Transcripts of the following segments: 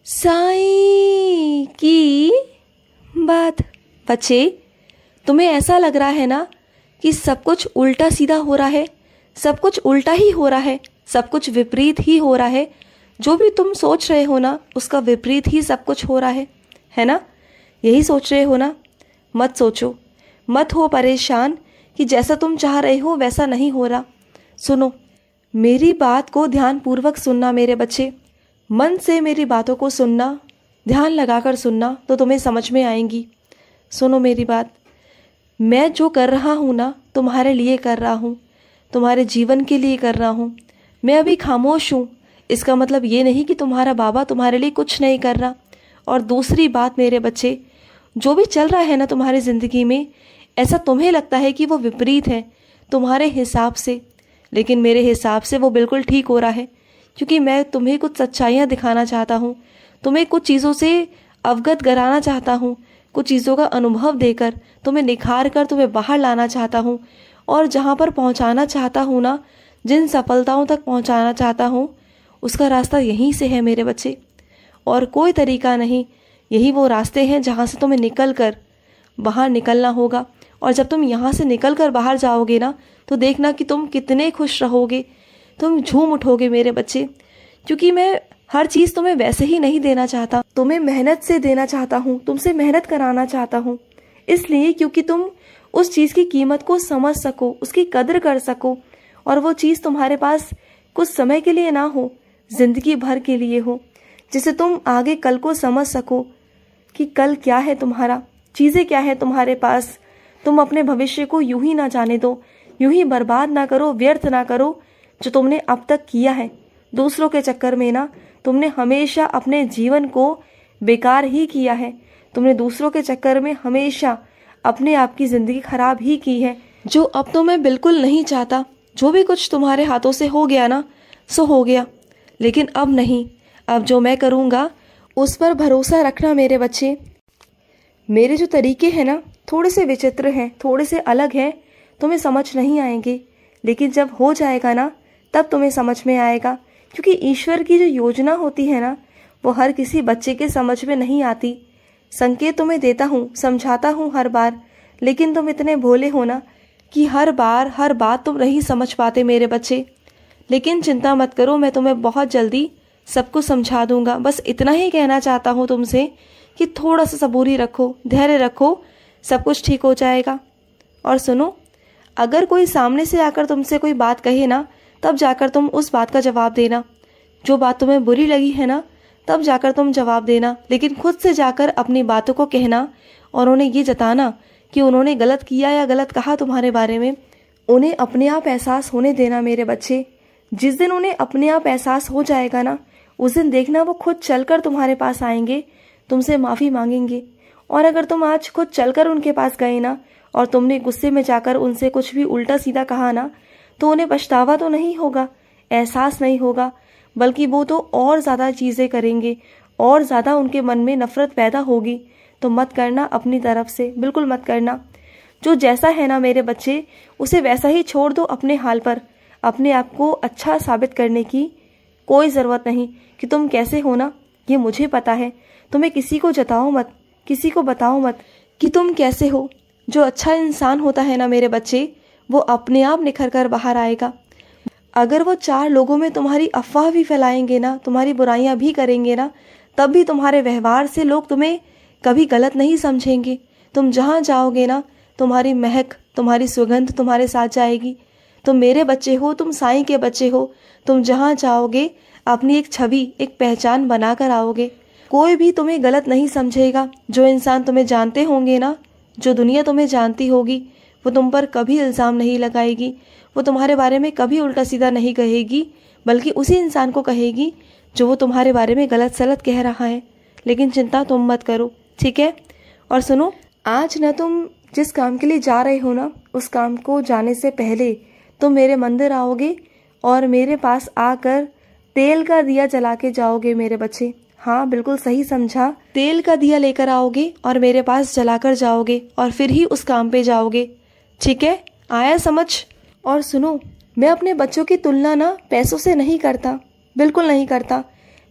साईं की बात। बच्चे, तुम्हें ऐसा लग रहा है ना कि सब कुछ उल्टा सीधा हो रहा है, सब कुछ उल्टा ही हो रहा है, सब कुछ विपरीत ही हो रहा है। जो भी तुम सोच रहे हो ना उसका विपरीत ही सब कुछ हो रहा है ना? यही सोच रहे हो ना? मत सोचो, मत हो परेशान कि जैसा तुम चाह रहे हो वैसा नहीं हो रहा। सुनो, मेरी बात को ध्यानपूर्वक सुनना मेरे बच्चे। मन से मेरी बातों को सुनना, ध्यान लगाकर सुनना तो तुम्हें समझ में आएंगी। सुनो मेरी बात, मैं जो कर रहा हूँ ना तुम्हारे लिए कर रहा हूँ, तुम्हारे जीवन के लिए कर रहा हूँ। मैं अभी खामोश हूँ, इसका मतलब ये नहीं कि तुम्हारा बाबा तुम्हारे लिए कुछ नहीं कर रहा। और दूसरी बात मेरे बच्चे, जो भी चल रहा है ना तुम्हारी ज़िंदगी में, ऐसा तुम्हें लगता है कि वो विपरीत है तुम्हारे हिसाब से, लेकिन मेरे हिसाब से वो बिल्कुल ठीक हो रहा है। क्योंकि मैं तुम्हें कुछ सच्चाइयाँ दिखाना चाहता हूँ, तुम्हें कुछ चीज़ों से अवगत कराना चाहता हूँ, कुछ चीज़ों का अनुभव देकर तुम्हें निखार कर तुम्हें बाहर लाना चाहता हूँ। और जहाँ पर पहुँचाना चाहता हूँ ना, जिन सफलताओं तक पहुँचाना चाहता हूँ, उसका रास्ता यहीं से है मेरे बच्चे, और कोई तरीका नहीं। यही वो रास्ते हैं जहाँ से तुम्हें निकल कर बाहर निकलना होगा। और जब तुम यहाँ से निकल कर बाहर जाओगे ना तो देखना कि तुम कितने खुश रहोगे, तुम झूम उठोगे मेरे बच्चे। क्योंकि मैं हर चीज़ तुम्हें वैसे ही नहीं देना चाहता, तुम्हें मेहनत से देना चाहता हूँ, तुमसे मेहनत कराना चाहता हूँ। इसलिए क्योंकि तुम उस चीज़ की कीमत को समझ सको, उसकी कदर कर सको, और वो चीज़ तुम्हारे पास कुछ समय के लिए ना हो, जिंदगी भर के लिए हो, जिसे तुम आगे कल को समझ सको कि कल क्या है तुम्हारा, चीज़ें क्या है तुम्हारे पास। तुम अपने भविष्य को यूं ही ना जाने दो, यूं ही बर्बाद ना करो, व्यर्थ ना करो जो तुमने अब तक किया है। दूसरों के चक्कर में ना तुमने हमेशा अपने जीवन को बेकार ही किया है। तुमने दूसरों के चक्कर में हमेशा अपने आप की ज़िंदगी खराब ही की है, जो अब तो मैं बिल्कुल नहीं चाहता। जो भी कुछ तुम्हारे हाथों से हो गया ना सो हो गया, लेकिन अब नहीं। अब जो मैं करूँगा उस पर भरोसा रखना मेरे बच्चे। मेरे जो तरीके हैं ना थोड़े से विचित्र हैं, थोड़े से अलग हैं, तुम्हें समझ नहीं आएंगे, लेकिन जब हो जाएगा ना तब तुम्हें समझ में आएगा। क्योंकि ईश्वर की जो योजना होती है ना वो हर किसी बच्चे के समझ में नहीं आती। संकेत तुम्हें देता हूँ, समझाता हूँ हर बार, लेकिन तुम इतने भोले हो ना कि हर बार हर बात तुम नहीं समझ पाते मेरे बच्चे। लेकिन चिंता मत करो, मैं तुम्हें बहुत जल्दी सब कुछ समझा दूंगा। बस इतना ही कहना चाहता हूँ तुमसे कि थोड़ा सा सबूरी रखो, धैर्य रखो, सब कुछ ठीक हो जाएगा। और सुनो, अगर कोई सामने से आकर तुमसे कोई बात कहे ना तब जाकर तुम उस बात का जवाब देना। जो बात तुम्हें बुरी लगी है ना तब जाकर तुम जवाब देना, लेकिन खुद से जाकर अपनी बातों को कहना और उन्हें ये जताना कि उन्होंने गलत किया या गलत कहा तुम्हारे बारे में। उन्हें अपने आप एहसास होने देना मेरे बच्चे। जिस दिन उन्हें अपने आप एहसास हो जाएगा ना उस दिन देखना वो खुद चलकर तुम्हारे पास आएंगे, तुमसे माफ़ी मांगेंगे। और अगर तुम आज खुद चलकर उनके पास गए ना और तुमने गुस्से में जाकर उनसे कुछ भी उल्टा सीधा कहा ना तो उन्हें पछतावा तो नहीं होगा, एहसास नहीं होगा, बल्कि वो तो और ज़्यादा चीज़ें करेंगे, और ज़्यादा उनके मन में नफ़रत पैदा होगी। तो मत करना, अपनी तरफ से बिल्कुल मत करना। जो जैसा है ना मेरे बच्चे उसे वैसा ही छोड़ दो अपने हाल पर। अपने आप को अच्छा साबित करने की कोई ज़रूरत नहीं कि तुम कैसे हो ना, ये मुझे पता है। तुम्हें किसी को जताओ मत, किसी को बताओ मत कि तुम कैसे हो। जो अच्छा इंसान होता है ना मेरे बच्चे वो अपने आप निखर कर बाहर आएगा। अगर वो 4 लोगों में तुम्हारी अफवाह भी फैलाएंगे ना, तुम्हारी बुराइयां भी करेंगे ना, तब भी तुम्हारे व्यवहार से लोग तुम्हें कभी गलत नहीं समझेंगे। तुम जहाँ जाओगे ना तुम्हारी महक, तुम्हारी सुगंध तुम्हारे साथ जाएगी। तुम मेरे बच्चे हो, तुम साईं के बच्चे हो। तुम जहाँ जाओगे अपनी एक छवि, एक पहचान बना कर आओगे। कोई भी तुम्हें गलत नहीं समझेगा। जो इंसान तुम्हें जानते होंगे ना, जो दुनिया तुम्हें जानती होगी, वो तुम पर कभी इल्ज़ाम नहीं लगाएगी, वो तुम्हारे बारे में कभी उल्टा सीधा नहीं कहेगी, बल्कि उसी इंसान को कहेगी जो वो तुम्हारे बारे में गलत सलत कह रहा है। लेकिन चिंता तुम मत करो, ठीक है? और सुनो, आज ना तुम जिस काम के लिए जा रहे हो ना उस काम को जाने से पहले तुम मेरे मंदिर आओगे और मेरे पास आकर तेल का दिया जला के जाओगे मेरे बच्चे। हाँ, बिल्कुल सही समझा, तेल का दिया लेकर आओगे और मेरे पास जलाकर जाओगे और फिर ही उस काम पे जाओगे, ठीक है? आया समझ? और सुनो, मैं अपने बच्चों की तुलना ना पैसों से नहीं करता, बिल्कुल नहीं करता।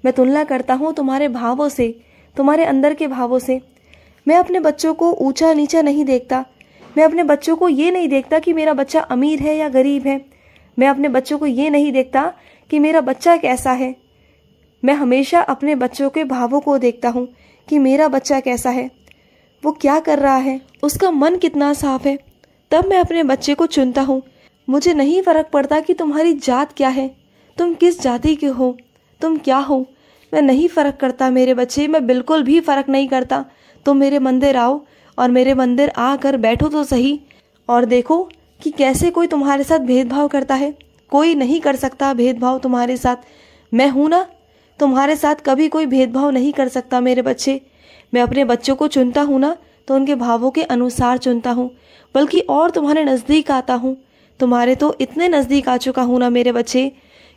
मैं तुलना करता हूँ तुम्हारे भावों से, तुम्हारे अंदर के भावों से। मैं अपने बच्चों को ऊंचा नीचा नहीं देखता। मैं अपने बच्चों को ये नहीं देखता कि मेरा बच्चा अमीर है या गरीब है। मैं अपने बच्चों को ये नहीं देखता कि मेरा बच्चा कैसा है। मैं हमेशा अपने बच्चों के भावों को देखता हूँ कि मेरा बच्चा कैसा है, वो क्या कर रहा है, उसका मन कितना साफ है। तब मैं अपने बच्चे को चुनता हूँ। मुझे नहीं फर्क पड़ता कि तुम्हारी जात क्या है, तुम किस जाति के हो, तुम क्या हो, मैं नहीं फर्क करता मेरे बच्चे, मैं बिल्कुल भी फर्क नहीं करता। तुम मेरे मंदिर आओ और मेरे मंदिर आकर बैठो तो सही और देखो कि कैसे कोई तुम्हारे साथ भेदभाव करता है। कोई नहीं कर सकता भेदभाव तुम्हारे साथ। मैं हूँ ना, तुम्हारे साथ कभी कोई भेदभाव नहीं कर सकता मेरे बच्चे। मैं अपने बच्चों को चुनता हूँ ना तो उनके भावों के अनुसार चुनता हूँ, बल्कि और तुम्हारे नज़दीक आता हूँ। तुम्हारे तो इतने नज़दीक आ चुका हूँ ना मेरे बच्चे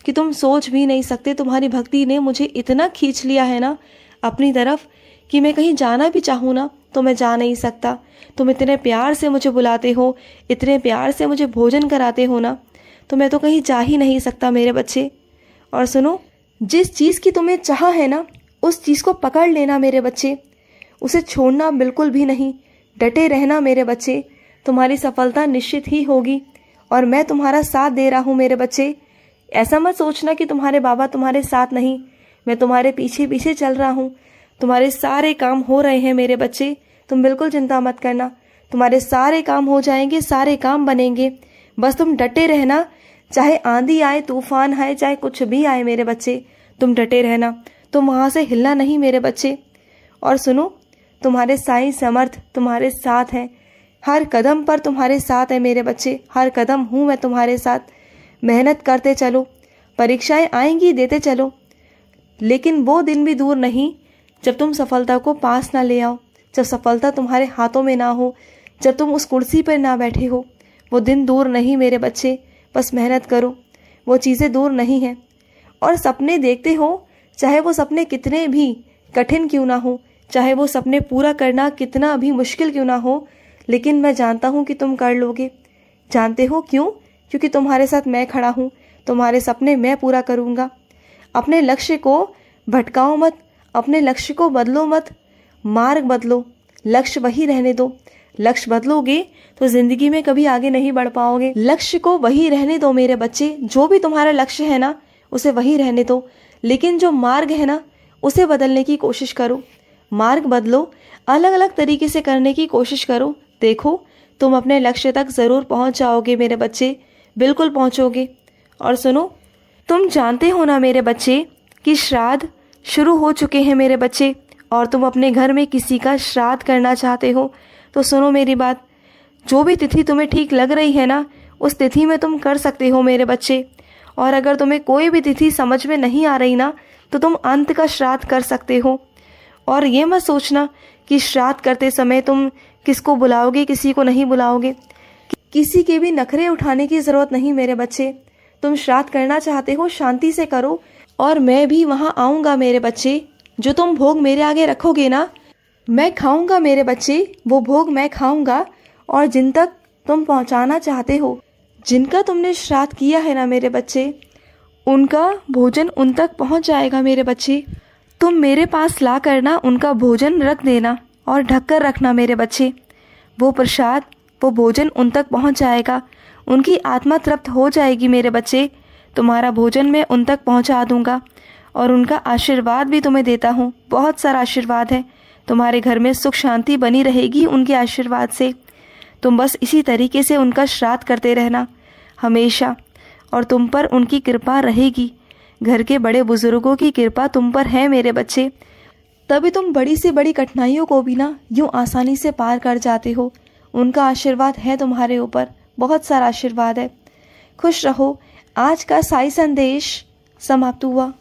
कि तुम सोच भी नहीं सकते। तुम्हारी भक्ति ने मुझे इतना खींच लिया है ना अपनी तरफ कि मैं कहीं जाना भी चाहूँ ना तो मैं जा नहीं सकता। तुम इतने प्यार से मुझे बुलाते हो, इतने प्यार से मुझे भोजन कराते हो ना, तो मैं तो कहीं जा ही नहीं सकता मेरे बच्चे। और सुनो, जिस चीज़ की तुम्हें चाह है ना उस चीज़ को पकड़ लेना मेरे बच्चे, उसे छोड़ना बिल्कुल भी नहीं। डटे रहना मेरे बच्चे, तुम्हारी सफलता निश्चित ही होगी और मैं तुम्हारा साथ दे रहा हूँ मेरे बच्चे। ऐसा मत सोचना कि तुम्हारे बाबा तुम्हारे साथ नहीं, मैं तुम्हारे पीछे पीछे चल रहा हूँ। तुम्हारे सारे काम हो रहे हैं मेरे बच्चे, तुम बिल्कुल चिंता मत करना। तुम्हारे सारे काम हो जाएंगे, सारे काम बनेंगे। बस तुम डटे रहना, चाहे आंधी आए, तूफान आए, चाहे कुछ भी आए मेरे बच्चे, तुम डटे रहना। तुम वहाँ से हिलना नहीं मेरे बच्चे। और सुनो, तुम्हारे साईं समर्थ तुम्हारे साथ हैं, हर कदम पर तुम्हारे साथ है मेरे बच्चे, हर कदम हूँ मैं तुम्हारे साथ। मेहनत करते चलो, परीक्षाएं आएंगी, देते चलो, लेकिन वो दिन भी दूर नहीं जब तुम सफलता को पास ना ले आओ, जब सफलता तुम्हारे हाथों में ना हो, जब तुम उस कुर्सी पर ना बैठे हो। वो दिन दूर नहीं मेरे बच्चे, बस मेहनत करो, वो चीज़ें दूर नहीं हैं। और सपने देखते हो, चाहे वो सपने कितने भी कठिन क्यों ना हो, चाहे वो सपने पूरा करना कितना भी मुश्किल क्यों ना हो, लेकिन मैं जानता हूँ कि तुम कर लोगे। जानते हो क्यों? क्योंकि तुम्हारे साथ मैं खड़ा हूँ, तुम्हारे सपने मैं पूरा करूँगा। अपने लक्ष्य को भटकाओ मत, अपने लक्ष्य को बदलो मत, मार्ग बदलो, लक्ष्य वही रहने दो। लक्ष्य बदलोगे तो जिंदगी में कभी आगे नहीं बढ़ पाओगे। लक्ष्य को वही रहने दो मेरे बच्चे, जो भी तुम्हारा लक्ष्य है ना उसे वही रहने दो, लेकिन जो मार्ग है ना उसे बदलने की कोशिश करो। मार्ग बदलो, अलग अलग तरीके से करने की कोशिश करो। देखो, तुम अपने लक्ष्य तक ज़रूर पहुंच जाओगे मेरे बच्चे, बिल्कुल पहुंचोगे। और सुनो, तुम जानते हो ना मेरे बच्चे कि श्राद्ध शुरू हो चुके हैं मेरे बच्चे, और तुम अपने घर में किसी का श्राद्ध करना चाहते हो तो सुनो मेरी बात, जो भी तिथि तुम्हें ठीक लग रही है ना उस तिथि में तुम कर सकते हो मेरे बच्चे। और अगर तुम्हें कोई भी तिथि समझ में नहीं आ रही ना तो तुम अंत का श्राद्ध कर सकते हो। और ये मत सोचना कि श्राद्ध करते समय तुम किसको बुलाओगे, किसी को नहीं बुलाओगे। किसी के भी नखरे उठाने की ज़रूरत नहीं मेरे बच्चे। तुम श्राद्ध करना चाहते हो, शांति से करो, और मैं भी वहाँ आऊँगा मेरे बच्चे। जो तुम भोग मेरे आगे रखोगे ना मैं खाऊंगा मेरे बच्चे, वो भोग मैं खाऊंगा। और जिन तक तुम पहुँचाना चाहते हो, जिनका तुमने श्राद्ध किया है ना मेरे बच्चे, उनका भोजन उन तक पहुँच जाएगा मेरे बच्चे। तुम मेरे पास ला कर ना उनका भोजन रख देना और ढक कर रखना मेरे बच्चे। वो प्रसाद, वो भोजन उन तक पहुँच जाएगा, उनकी आत्मा तृप्त हो जाएगी मेरे बच्चे। तुम्हारा भोजन मैं उन तक पहुँचा दूँगा और उनका आशीर्वाद भी तुम्हें देता हूँ। बहुत सारा आशीर्वाद है, तुम्हारे घर में सुख शांति बनी रहेगी उनके आशीर्वाद से। तुम बस इसी तरीके से उनका श्राद्ध करते रहना हमेशा, और तुम पर उनकी कृपा रहेगी। घर के बड़े बुजुर्गों की कृपा तुम पर है मेरे बच्चे, तभी तुम बड़ी से बड़ी कठिनाइयों को भी ना यूँ आसानी से पार कर जाते हो। उनका आशीर्वाद है तुम्हारे ऊपर, बहुत सारा आशीर्वाद है। खुश रहो। आज का साई संदेश समाप्त हुआ।